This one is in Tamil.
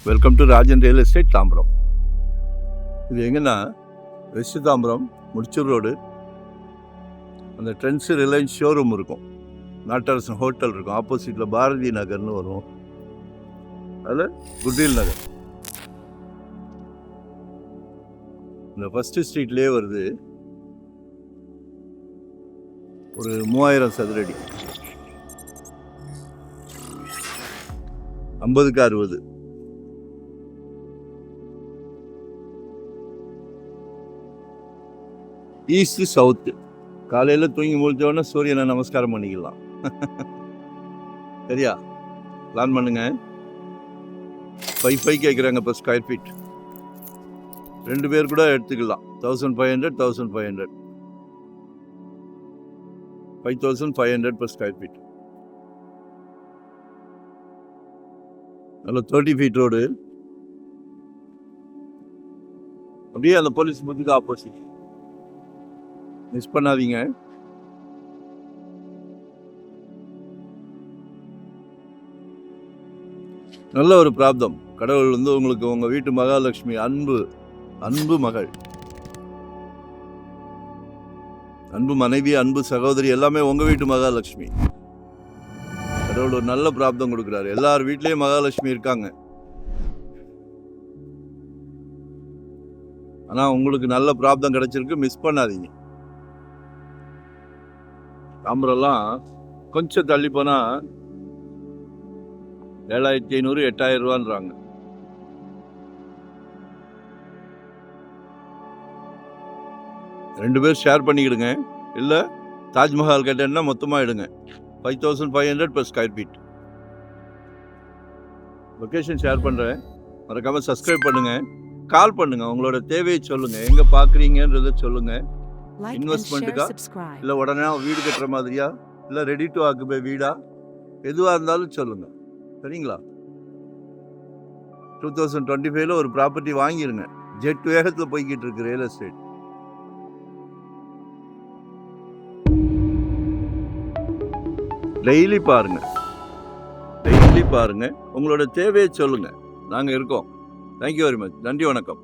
Welcome to Rajan real estate Tambaram. இது எங்கன்னா வெஸ்ட் தாம்பரம் முடிச்சூர் ரோடு, அந்த ட்ரெண்ட்ஸ் ரிலையன்ஸ் ஷோரூம் இருக்கும், நாட்டரசன் ஹோட்டல் இருக்கும், ஆப்போசிட்டில் பாரதி நகர்னு வரும், அதில் குட்வில் நகர். இந்த ஃபஸ்ட்டு ஸ்ட்ரீட்லேயே வருது. ஒரு 3000 சதுரடி, 50க்கு 60. East south. காலையில் தூங்கி முடிச்சோடனே சூரியனை நமஸ்காரம் பண்ணிக்கலாம். சரியா? பிளான் பண்ணுங்க. 5 கேட்குறாங்க இப்போ ஸ்கொயர் ஃபீட். 2 பேர் கூட எடுத்துக்கலாம். 1500 1500 5500 per ஸ்கொயர் ஃபீட். நல்ல 30 ஃபீட் ரோடு. அப்படியே அந்த போலீஸ் பூத்துக்கு ஆப்போசிட். மிஸ் பண்ணாதீங்க. நல்ல ஒரு பிராப்தம். கடவுள் உங்களுக்கு உங்க வீட்டு மகாலட்சுமி, அன்பு மகள், அன்பு மனைவி, அன்பு சகோதரி, எல்லாமே உங்க வீட்டு மகாலட்சுமி. கடவுள் ஒரு நல்ல பிராப்தம் கொடுக்குறாரு. எல்லார் வீட்லயும் மகாலட்சுமி இருக்காங்க. ஆனா உங்களுக்கு நல்ல பிராப்தம் கிடைச்சிருக்கு, மிஸ் பண்ணாதீங்க. தாம்பரம்லாம் கொஞ்சம் தள்ளி போனா 7500 8000 ரூபான்றாங்க. ரெண்டு பேர் ஷேர் பண்ணிக்கிடுங்க. இல்லை தாஜ்மஹால் கேட்டேன்னா மொத்தமாக எடுங்க. 5500 per square feet. Location share பண்ணுறேன், மறக்காமல் சப்ஸ்கிரைப் பண்ணுங்கள். கால் பண்ணுங்கள், உங்களோட தேவையை சொல்லுங்கள், எங்கே பார்க்குறீங்கன்றதை சொல்லுங்கள். இன்வெஸ்ட்மெண்ட்டுக்கா, இல்லை உடனே வீடு கட்டுற மாதிரியா, இல்லை ரெடி டு ஆக்குபை வீடா, எதுவாக இருந்தாலும் சொல்லுங்கள். சரிங்களா? 2025 ஒரு ப்ராப்பர்ட்டி வாங்கிருங்க. ஜெட் வேகத்தில் போய்கிட்டு இருக்கு ரியல் எஸ்டேட். டெய்லி பாருங்க, உங்களோட தேவையை சொல்லுங்க, நாங்கள் இருக்கோம். Thank you very much. நன்றி, வணக்கம்.